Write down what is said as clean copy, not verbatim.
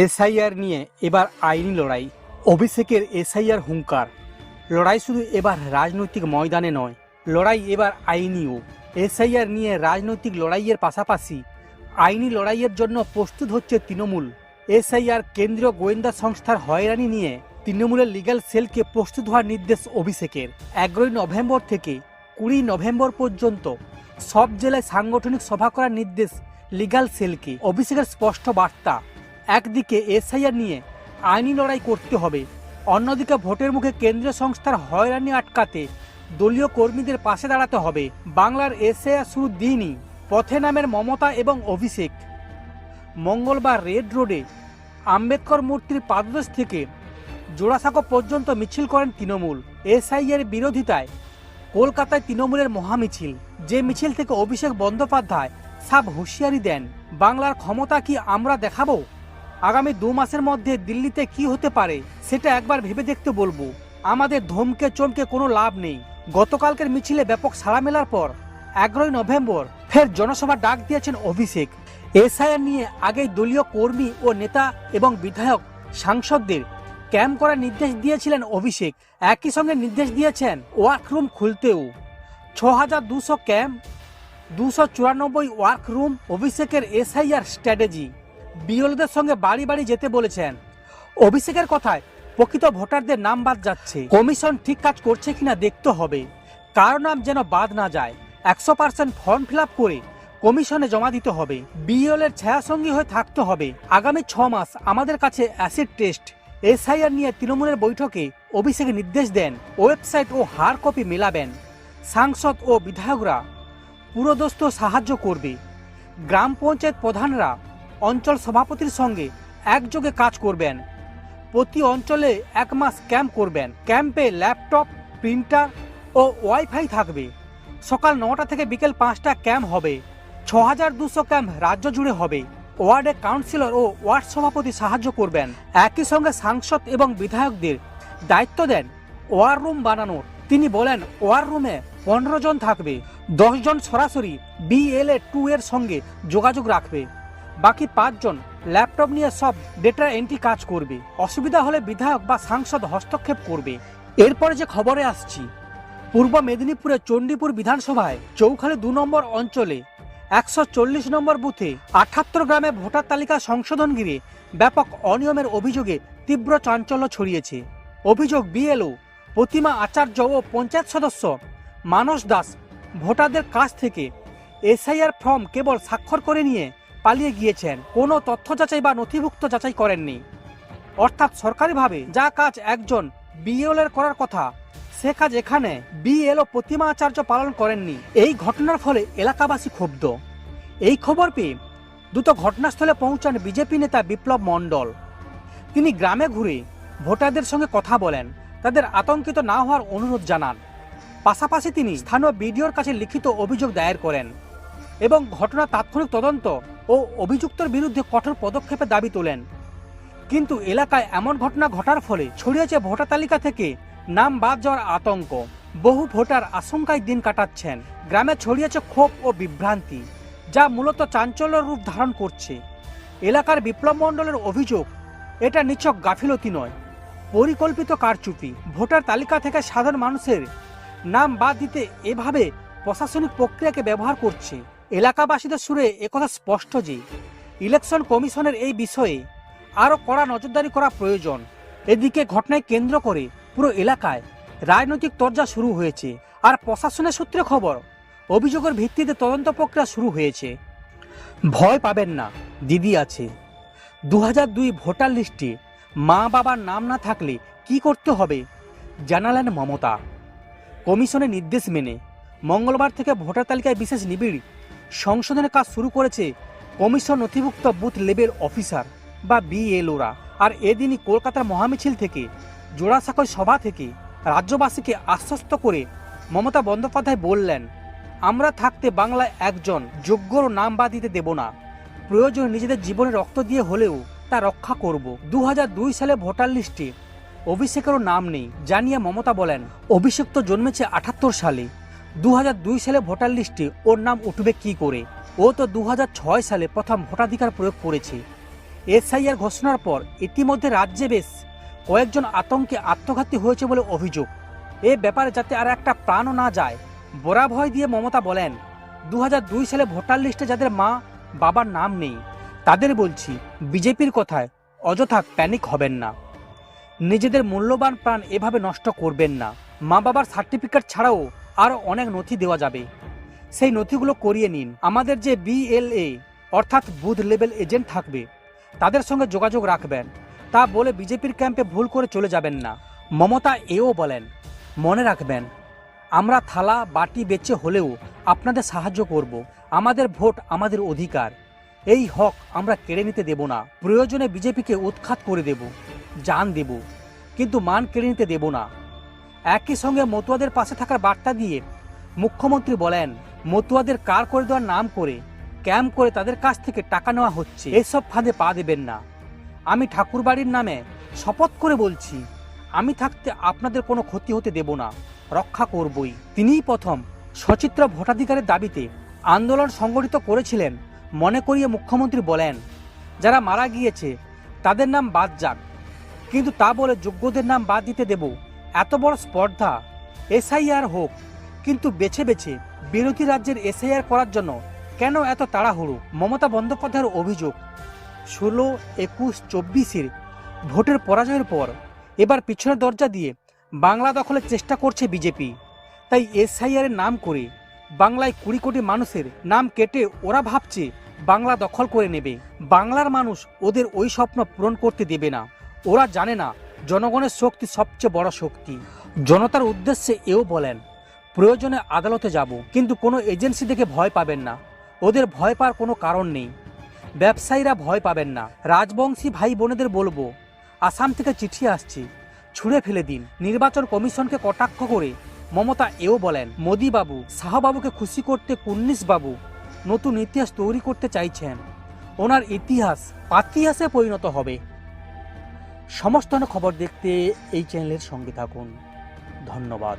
SIR নিয়ে এবার আইনি লড়াই। অভিষেকের এসআইআর হুঙ্কার। লড়াই শুধু এবার রাজনৈতিক ময়দানে নয়, লড়াই এবার আইনিও। এসআইআর নিয়ে রাজনৈতিক লড়াইয়ের পাশাপাশি আইনি লড়াইয়ের জন্য প্রস্তুত হচ্ছে তৃণমূল। এসআইআর কেন্দ্রীয় গোয়েন্দা সংস্থার হয়রানি নিয়ে তৃণমূলের লিগ্যাল সেলকে প্রস্তুত হওয়ার নির্দেশ অভিষেকের। 11 নভেম্বর থেকে 20 নভেম্বর পর্যন্ত সব জেলায় সাংগঠনিক সভা করার নির্দেশ লিগ্যাল সেলকে। অভিষেকের স্পষ্ট বার্তা, একদিকে এসআইআর নিয়ে আইনি লড়াই করতে হবে, অন্যদিকে ভোটের মুখে কেন্দ্রীয় সংস্থার হয়রানি আটকাতে দলীয় কর্মীদের পাশে দাঁড়াতে হবে। বাংলার এসআইআর শুরু দিনই পথে নামের মমতা এবং অভিষেক। মঙ্গলবার রেড রোডে আম্বেদকর মূর্তির পাদদেশ থেকে জোড়াসাঁকো পর্যন্ত মিছিল করেন তৃণমূল। এসআইআর বিরোধিতায় কলকাতায় তৃণমূলের মহামিছিল। যে মিছিল থেকে অভিষেক বন্দ্যোপাধ্যায় সাব হুঁশিয়ারি দেন, বাংলার ক্ষমতা কি আমরা দেখাবো? আগামী 2 মাসের মধ্যে দিল্লিতে কি হতে পারে সেটা একবার ভেবে দেখতে বলবো। আমাদের ধমকে চমকে কোনো লাভ নেই। গতকালকের মিছিলে ব্যাপক সাড়া মেলার পর 11 নভেম্বর ফের জনসভা ডাক দিয়েছেন অভিষেক। এসআইআর নিয়ে আগেই দলীয় কর্মী ও নেতা এবং বিধায়ক সাংসদদের ক্যাম্প করার নির্দেশ দিয়েছিলেন অভিষেক। একই সঙ্গে নির্দেশ দিয়েছেন ওয়ার্করুম খুলতেও। 6200 ক্যাম্প, 294 ওয়ার্করুম। অভিষেকের এসআইআর স্ট্র্যাটেজি, বিএলওদের সঙ্গে বাড়ি বাড়ি যেতে বলেছেন। অভিষেকের কথায় প্রকৃত ভোটারদের নাম বাদ যাচ্ছে। কমিশন ঠিক কাজ করছে কিনা দেখতে হবে, কারো নাম যেন বাদ না যায়। 100% ফর্ম ফিল আপ করে কমিশনে জমা দিতে হবে। বিএলওর ছায়াসঙ্গী হয়ে থাকতে হবে। আগামী 6 মাস আমাদের কাছে অ্যাসিড টেস্ট। এসআইআর নিয়ে তৃণমূলের বৈঠকে অভিষেক নির্দেশ দেন, ওয়েবসাইট ও হার্ড কপি মেলাবেন। সাংসদ ও বিধায়করা পুরোদস্ত সাহায্য করবে। গ্রাম পঞ্চায়েত প্রধানরা অঞ্চল সভাপতির সঙ্গে একযোগে কাজ করবেন। প্রতি অঞ্চলে 1 মাস ক্যাম্প করবেন। ক্যাম্পে ল্যাপটপ, প্রিন্টার ও ওয়াইফাই থাকবে। সকাল 9টা থেকে বিকেল 5টা ক্যাম্প হবে। 6200 ক্যাম্প রাজ্য জুড়ে হবে। ওয়ার্ডে কাউন্সিলর ও ওয়ার্ড সভাপতি সাহায্য করবেন। একই সঙ্গে সাংসদ এবং বিধায়কদের দায়িত্ব দেন ওয়ার রুম বানানোর। তিনি বলেন, ওয়ার রুমে 15 জন থাকবে। 10 জন সরাসরি BLA-2 এর সঙ্গে যোগাযোগ রাখবে। বাকি 5 জন ল্যাপটপ নিয়ে সব ডেটা এন্ট্রি কাজ করবে। অসুবিধা হলে বিধায়ক বা সাংসদ হস্তক্ষেপ করবে। এরপরে যে খবরে আসছি, পূর্ব মেদিনীপুরের চণ্ডীপুর বিধানসভায় চৌখালি 2 নম্বর অঞ্চলে 140 নম্বর বুথে 78 গ্রামে ভোটার তালিকা সংশোধন ঘিরে ব্যাপক অনিয়মের অভিযোগে তীব্র চাঞ্চল্য ছড়িয়েছে। অভিযোগ, বিএলও প্রতিমা আচার্য ও পঞ্চায়েত সদস্য মানস দাস ভোটারদের কাছ থেকে এসআইআর ফর্ম কেবল স্বাক্ষর করে নিয়ে পালিয়ে গিয়েছেন। কোনো তথ্য যাচাই বা নথিভুক্ত যাচাই করেননি। অর্থাৎ সরকারিভাবে যা কাজ একজন বিএলওর করার কথা, সে কাজ এখানে বিএলও প্রতিমা আচার্য পালন করেননি। এই ঘটনার ফলে এলাকাবাসী ক্ষুব্ধ। এই খবর পেয়ে দ্রুত ঘটনাস্থলে পৌঁছান বিজেপি নেতা বিপ্লব মণ্ডল। তিনি গ্রামে ঘুরে ভোটারদের সঙ্গে কথা বলেন, তাদের আতঙ্কিত না হওয়ার অনুরোধ জানান। পাশাপাশি তিনি স্থানীয় বিডিওর কাছে লিখিত অভিযোগ দায়ের করেন এবং ঘটনার তাৎক্ষণিক তদন্ত ও অভিযুক্তের বিরুদ্ধে কঠোর পদক্ষেপের দাবি তোলেন। কিন্তু এলাকায় এমন ঘটনা ঘটার ফলে ছড়িয়েছে ভোটার তালিকা থেকে নাম বাদ যাওয়ার আতঙ্ক। বহু ভোটার আশঙ্কায় দিন কাটাচ্ছেন। গ্রামে ছড়িয়েছে ক্ষোভ ও বিভ্রান্তি, যা মূলত চাঞ্চল্যের রূপ ধারণ করছে। এলাকার বিপ্লব মণ্ডলের অভিযোগ, এটা নিছক গাফিলতি নয়, পরিকল্পিত কারচুপি। ভোটার তালিকা থেকে সাধারণ মানুষের নাম বাদ দিতে এভাবে প্রশাসনিক প্রক্রিয়াকে ব্যবহার করছে। এলাকাবাসীদের সুরে একথা স্পষ্ট যে ইলেকশন কমিশনের এই বিষয়ে আরও কড়া নজরদারি করা প্রয়োজন। এদিকে ঘটনায় কেন্দ্র করে পুরো এলাকায় রাজনৈতিক তরজা শুরু হয়েছে। আর প্রশাসনের সূত্রে খবর, অভিযোগের ভিত্তিতে তদন্ত প্রক্রিয়া শুরু হয়েছে। ভয় পাবেন না, দিদি আছে। 2002 ভোটার লিস্টে মা বাবার নাম না থাকলে কি করতে হবে জানালেন মমতা। কমিশনের নির্দেশ মেনে মঙ্গলবার থেকে ভোটার তালিকায় বিশেষ নিবিড় সংশোধনের কাজ শুরু করেছে কমিশন নথিভুক্ত বুথ লেভেল অফিসার বা বিএলওরা। আর এদিনই কলকাতার মহামিছিল থেকে জোড়াসাঁকোর সভা থেকে রাজ্যবাসীকে আশ্বস্ত করে মমতা বন্দ্যোপাধ্যায় বললেন, আমরা থাকতে বাংলায় একজন যোগ্যর নাম বাদ দিতে দেব না। প্রয়োজন নিজেদের জীবনে রক্ত দিয়ে হলেও তা রক্ষা করব। 2002 সালে ভোটার লিস্টে অভিষেকেরও নাম নেই জানিয়ে মমতা বলেন, অভিষেক তো জন্মেছে 78 সালে। 2002 সালে ভোটার লিস্টে ওর নাম উঠবে কি করে? ও তো 2006 সালে প্রথম ভোটাধিকার প্রয়োগ করেছে। এসআইআর ঘোষণার পর ইতিমধ্যে রাজ্যে বেশ কয়েকজন আতঙ্কে আত্মঘাতী হয়েছে বলে অভিযোগ। এ ব্যাপারে যাতে আর একটা প্রাণও না যায় বরা ভয় দিয়ে মমতা বলেন, 2002 সালে ভোটার লিস্টে যাদের মা বাবার নাম নেই তাদের বলছি, বিজেপির কথায় অযথা প্যানিক হবেন না। নিজেদের মূল্যবান প্রাণ এভাবে নষ্ট করবেন না। মা বাবার সার্টিফিকেট ছাড়াও আরও অনেক নথি দেওয়া যাবে, সেই নথিগুলো করিয়ে নিন। আমাদের যে BLA অর্থাৎ বুথ লেভেল এজেন্ট থাকবে তাদের সঙ্গে যোগাযোগ রাখবেন। তা বলে বিজেপির ক্যাম্পে ভুল করে চলে যাবেন না। মমতা এও বলেন, মনে রাখবেন আমরা থালা বাটি বেচে হলেও আপনাদের সাহায্য করব। আমাদের ভোট আমাদের অধিকার, এই হক আমরা কেড়ে নিতে দেব না। প্রয়োজনে বিজেপিকে উৎখাত করে দেব, জান দেব, কিন্তু মান কেড়ে নিতে দেব না। একই সঙ্গে মতুয়াদের পাশে থাকার বার্তা দিয়ে মুখ্যমন্ত্রী বলেন, মতুয়াদের কার করে দেওয়ার নাম করে ক্যাম্প করে তাদের কাছ থেকে টাকা নেওয়া হচ্ছে, এসব ফাঁদে পা দেবেন না। আমি ঠাকুরবাড়ির নামে শপথ করে বলছি, আমি থাকতে আপনাদের কোনো ক্ষতি হতে দেব না, রক্ষা করবই। তিনিই প্রথম সচিত্র ভোটাধিকারের দাবিতে আন্দোলন সংগঠিত করেছিলেন। মনে করিয়ে মুখ্যমন্ত্রী বলেন, যারা মারা গিয়েছে তাদের নাম বাদ যাক, কিন্তু তা বলে যোগ্যদের নাম বাদ দিতে দেব? এত বড় স্পর্ধা। এসআইআর হোক, কিন্তু বেছে বেছে বিরোধী রাজ্যের এসআইআর করার জন্য কেন এত তাড়াহুড়ো? মমতা বন্দ্যোপাধ্যায়ের অভিযোগ, 16, 21, 24-এর ভোটের পরাজয়ের পর এবার পিছনের দরজা দিয়ে বাংলা দখলের চেষ্টা করছে বিজেপি। তাই এসআইআর এর নাম করে বাংলায় 20 কোটি মানুষের নাম কেটে ওরা ভাবছে বাংলা দখল করে নেবে। বাংলার মানুষ ওদের ওই স্বপ্ন পূরণ করতে দেবে না। ওরা জানে না জনগণের শক্তি সবচেয়ে বড় শক্তি। জনতার উদ্দেশ্যে এও বলেন, প্রয়োজনে আদালতে যাব, কিন্তু কোনো এজেন্সি দেখে ভয় পাবেন না। ওদের ভয় পাওয়ার কোনো কারণ নেই। ব্যবসায়ীরা ভয় পাবেন না। রাজবংশী ভাই বোনেদের বলবো, আসাম থেকে চিঠি আসছে, ছুঁড়ে ফেলে দিন। নির্বাচন কমিশনকে কটাক্ষ করে মমতা এও বলেন, মোদি বাবু শাহবাবুকে খুশি করতে কুন্নিস বাবু নতুন ইতিহাস তৈরি করতে চাইছেন। ওনার ইতিহাস পাতিহাসে পরিণত হবে। সমস্ত খবর দেখতে এই চ্যানেলের সঙ্গে থাকুন। ধন্যবাদ।